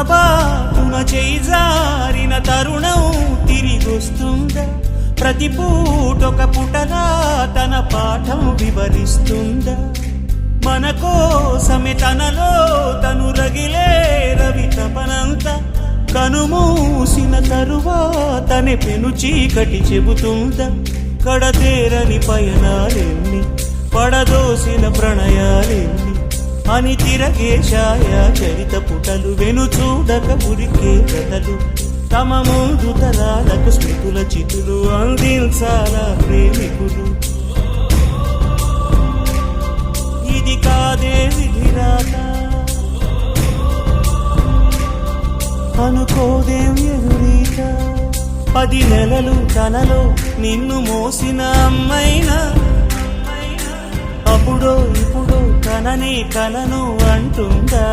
పొరపాటున చేజారిన తరుణం తిరిగొస్తుందా? ప్రతి పూటొక పుటలా తన పాఠం వివరిస్తుందా? మన కోసమే తనలో తను రగిలే రవి తపనంత కనుమూసిన తరువాతనే పెను చీకటి చెబుతుందా? కడతేరని పయనాలెన్ని పడదోసిన ప్రణయాలెన్ని అని తిరగే ఛాయా చరిత పుటలు వెను చూడక ఉరికే కథలు తమ ముందు తరాలకు స్మృతుల చితులు అందించాలా ప్రేమికులు. ఇది కాదే విధిరాత అనుకోదేం ఎదురీత. 10 నెలలు తనలో నిన్ను మోసిన అమ్మైనా అప్పుడో ఇప్పుడో కననే కలను అంటుందా?